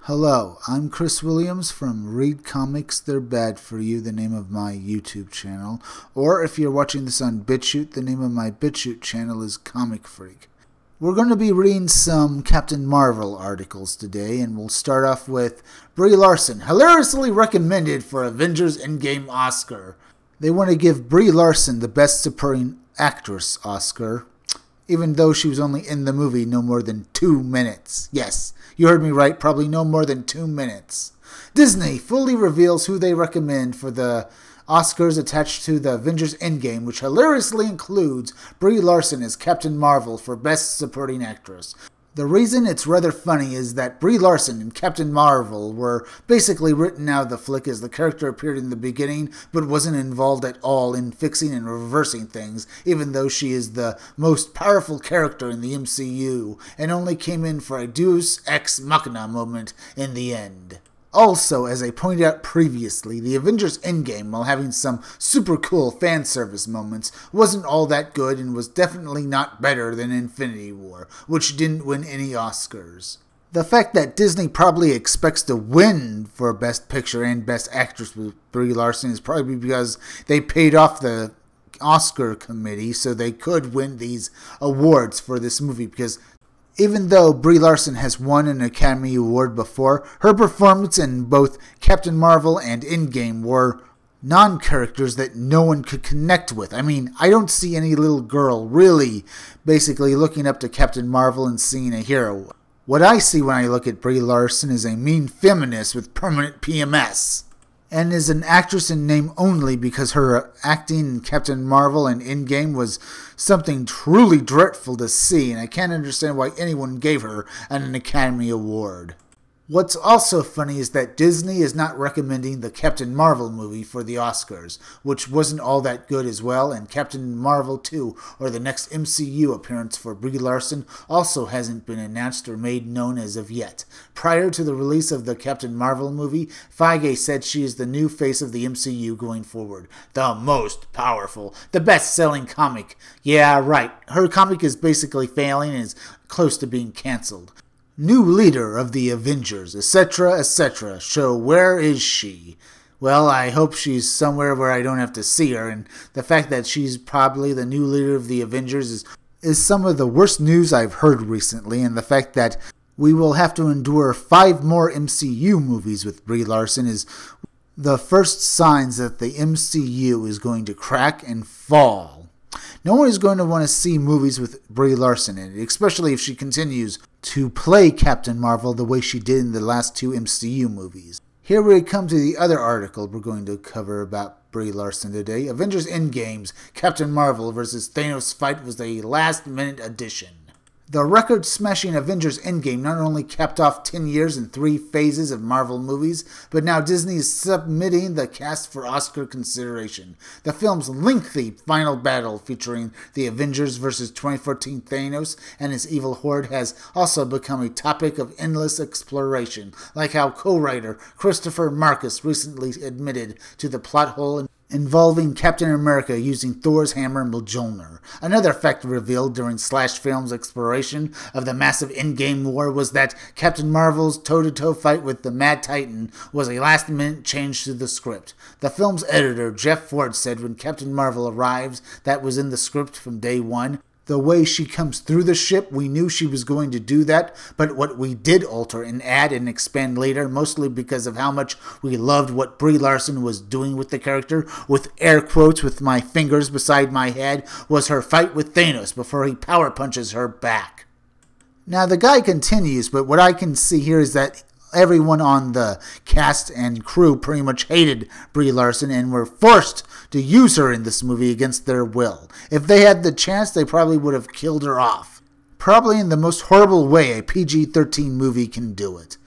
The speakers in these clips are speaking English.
Hello, I'm Chris Williams from Read Comics They're Bad For You, the name of my YouTube channel. Or if you're watching this on BitChute, the name of my BitChute channel is Comic Freak. We're going to be reading some Captain Marvel articles today, and we'll start off with Brie Larson, hilariously recommended for Avengers Endgame Oscar. They want to give Brie Larson the Best Supporting Actress Oscar, even though she was only in the movie no more than 2 minutes. Yes, you heard me right, probably no more than 2 minutes. Disney fully reveals who they recommend for the Oscars attached to the Avengers Endgame, which hilariously includes Brie Larson as Captain Marvel for Best Supporting Actress. The reason it's rather funny is that Brie Larson and Captain Marvel were basically written out of the flick as the character appeared in the beginning but wasn't involved at all in fixing and reversing things, even though she is the most powerful character in the MCU and only came in for a deus ex machina moment in the end. Also, as I pointed out previously, the Avengers Endgame, while having some super cool fan service moments, wasn't all that good and was definitely not better than Infinity War, which didn't win any Oscars. The fact that Disney probably expects to win for Best Picture and Best Actress with Brie Larson is probably because they paid off the Oscar committee so they could win these awards for this movie, because even though Brie Larson has won an Academy Award before, her performance in both Captain Marvel and Endgame were non-characters that no one could connect with. I mean, I don't see any little girl really basically looking up to Captain Marvel and seeing a hero. What I see when I look at Brie Larson is a mean feminist with permanent PMS, and is an actress in name only because her acting in Captain Marvel and Endgame was something truly dreadful to see, and I can't understand why anyone gave her an Academy Award. What's also funny is that Disney is not recommending the Captain Marvel movie for the Oscars, which wasn't all that good as well, and Captain Marvel 2, or the next MCU appearance for Brie Larson, also hasn't been announced or made known as of yet. Prior to the release of the Captain Marvel movie, Feige said she is the new face of the MCU going forward. The most powerful, the best-selling comic. Yeah, right, her comic is basically failing and is close to being cancelled. New leader of the Avengers, etc., etc. So where is she? Well, I hope she's somewhere where I don't have to see her, and the fact that she's probably the new leader of the Avengers is some of the worst news I've heard recently, and the fact that we will have to endure 5 more MCU movies with Brie Larson is the first signs that the MCU is going to crack and fall. No one is going to want to see movies with Brie Larson in it, especially if she continues to play Captain Marvel the way she did in the last 2 MCU movies. Here we come to the other article we're going to cover about Brie Larson today. Avengers Endgame's Captain Marvel vs. Thanos fight was a last-minute addition. The record-smashing Avengers Endgame not only capped off 10 years and 3 phases of Marvel movies, but now Disney is submitting the cast for Oscar consideration. The film's lengthy final battle featuring the Avengers vs. 2014 Thanos and his evil horde has also become a topic of endless exploration, like how co-writer Christopher Marcus recently admitted to the plot hole involving Captain America using Thor's hammer Mjolnir. Another fact revealed during Slash Film's exploration of the massive Endgame war was that Captain Marvel's toe-to-toe fight with the Mad Titan was a last-minute change to the script. The film's editor, Jeff Ford, said when Captain Marvel arrives, that was in the script from day one. The way she comes through the ship, we knew she was going to do that, but what we did alter and add and expand later, mostly because of how much we loved what Brie Larson was doing with the character, with air quotes with my fingers beside my head, was her fight with Thanos before he power punches her back. Now the guy continues, but what I can see here is that everyone on the cast and crew pretty much hated Brie Larson and were forced to use her in this movie against their will. If they had the chance, they probably would have killed her off. Probably in the most horrible way a PG-13 movie can do it.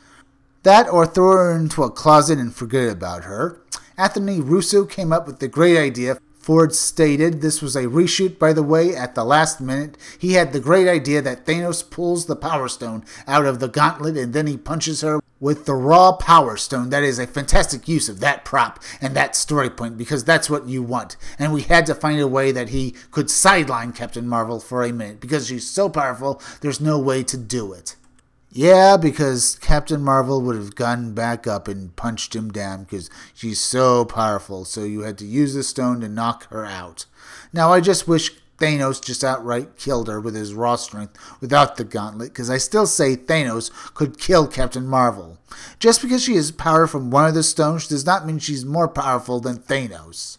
That or throw her into a closet and forget about her. Anthony Russo came up with the great idea. Ford stated this was a reshoot, by the way, at the last minute. He had the great idea that Thanos pulls the Power Stone out of the gauntlet and then he punches her with the raw Power Stone. That is a fantastic use of that prop and that story point, because that's what you want. And we had to find a way that he could sideline Captain Marvel for a minute, because she's so powerful, there's no way to do it. Yeah, because Captain Marvel would have gone back up and punched him down because she's so powerful, so you had to use the stone to knock her out. Now, I just wish Thanos just outright killed her with his raw strength without the gauntlet, because I still say Thanos could kill Captain Marvel. Just because she has power from one of the stones does not mean she's more powerful than Thanos,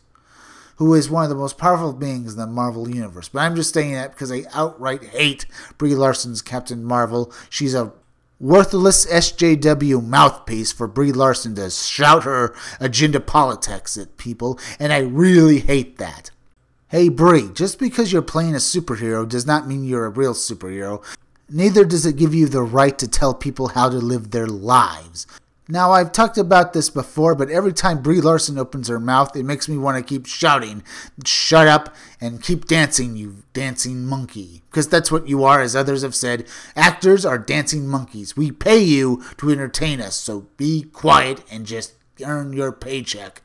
who is one of the most powerful beings in the Marvel Universe. But I'm just saying that because I outright hate Brie Larson's Captain Marvel. She's a worthless SJW mouthpiece for Brie Larson to shout her agenda politics at people, and I really hate that. Hey Brie, just because you're playing a superhero does not mean you're a real superhero. Neither does it give you the right to tell people how to live their lives. Now, I've talked about this before, but every time Brie Larson opens her mouth, it makes me want to keep shouting, "Shut up and keep dancing, you dancing monkey." Because that's what you are, as others have said. Actors are dancing monkeys. We pay you to entertain us, so be quiet and just earn your paycheck.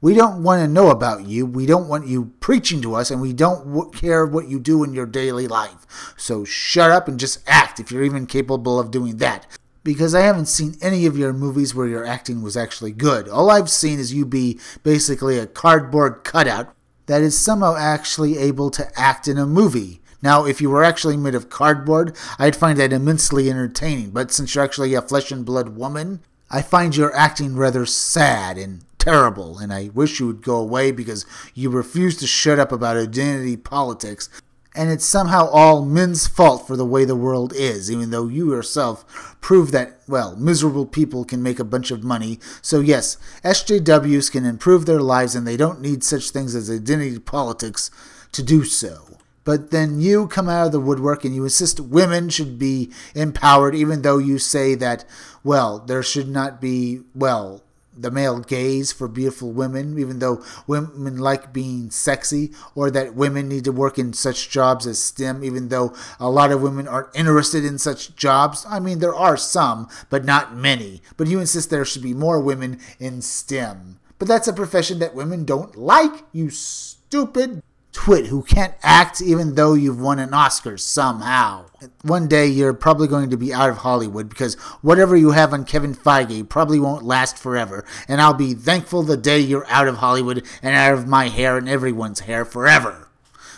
We don't want to know about you. We don't want you preaching to us, and we don't care what you do in your daily life. So shut up and just act if you're even capable of doing that. Because I haven't seen any of your movies where your acting was actually good. All I've seen is you be basically a cardboard cutout that is somehow actually able to act in a movie. Now, if you were actually made of cardboard, I'd find that immensely entertaining. But since you're actually a flesh and blood woman, I find your acting rather sad and terrible, and I wish you would go away because you refuse to shut up about identity politics, and it's somehow all men's fault for the way the world is, even though you yourself prove that, well, miserable people can make a bunch of money. So yes, SJWs can improve their lives, and they don't need such things as identity politics to do so. But then you come out of the woodwork and you insist women should be empowered, even though you say that, well, there should not be, well, the male gaze for beautiful women, even though women like being sexy, or that women need to work in such jobs as STEM, even though a lot of women aren't interested in such jobs. I mean, there are some, but not many. But you insist there should be more women in STEM. But that's a profession that women don't like, you stupid twit who can't act even though you've won an Oscar somehow. One day you're probably going to be out of Hollywood because whatever you have on Kevin Feige probably won't last forever, and I'll be thankful the day you're out of Hollywood and out of my hair and everyone's hair forever.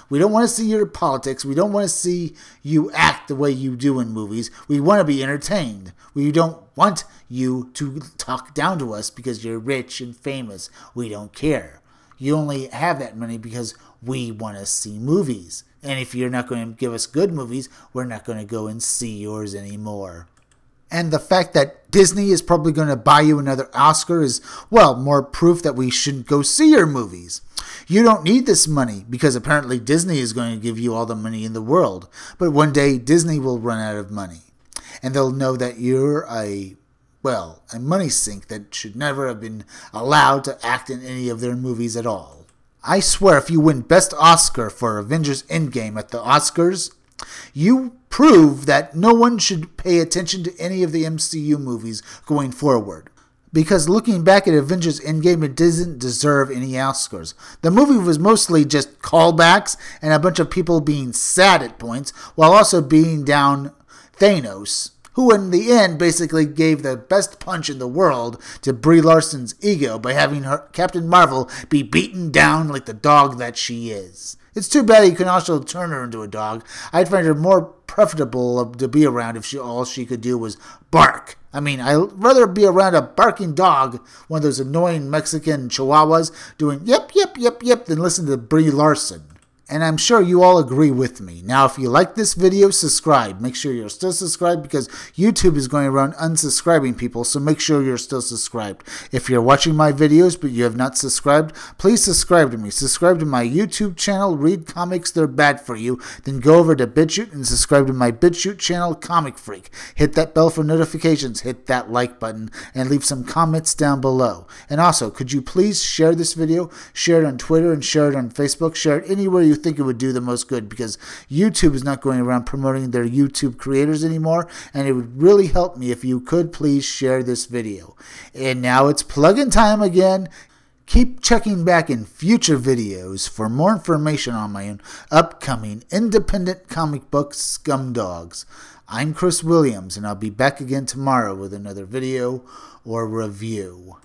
We don't want to see your politics. We don't want to see you act the way you do in movies. We want to be entertained. We don't want you to talk down to us because you're rich and famous. We don't care. You only have that money because we want to see movies. And if you're not going to give us good movies, we're not going to go and see yours anymore. And the fact that Disney is probably going to buy you another Oscar is, well, more proof that we shouldn't go see your movies. You don't need this money because apparently Disney is going to give you all the money in the world. But one day Disney will run out of money. And they'll know that you're a money sink that should never have been allowed to act in any of their movies at all. I swear if you win Best Oscar for Avengers Endgame at the Oscars, you prove that no one should pay attention to any of the MCU movies going forward. Because looking back at Avengers Endgame, it doesn't deserve any Oscars. The movie was mostly just callbacks and a bunch of people being sad at points, while also beating down Thanos, who in the end basically gave the best punch in the world to Brie Larson's ego by having her Captain Marvel be beaten down like the dog that she is. It's too bad you can also turn her into a dog. I'd find her more preferable to be around if all she could do was bark. I mean, I'd rather be around a barking dog, one of those annoying Mexican chihuahuas doing yep, yep, yep, yep, than listen to Brie Larson. And I'm sure you all agree with me. Now, if you like this video, subscribe. Make sure you're still subscribed because YouTube is going around unsubscribing people, so make sure you're still subscribed. If you're watching my videos but you have not subscribed, please subscribe to me. Subscribe to my YouTube channel, Read Comics, They're Bad For You. Then go over to BitChute and subscribe to my BitChute channel, Comic Freak. Hit that bell for notifications, hit that like button, and leave some comments down below. And also, could you please share this video? Share it on Twitter and share it on Facebook. Share it anywhere you think it would do the most good, because YouTube is not going around promoting their YouTube creators anymore, and it would really help me if you could please share this video. And now it's plug-in time again. Keep checking back in future videos for more information on my own upcoming independent comic book Scumdogs. I'm Chris Williams, and I'll be back again tomorrow with another video or review.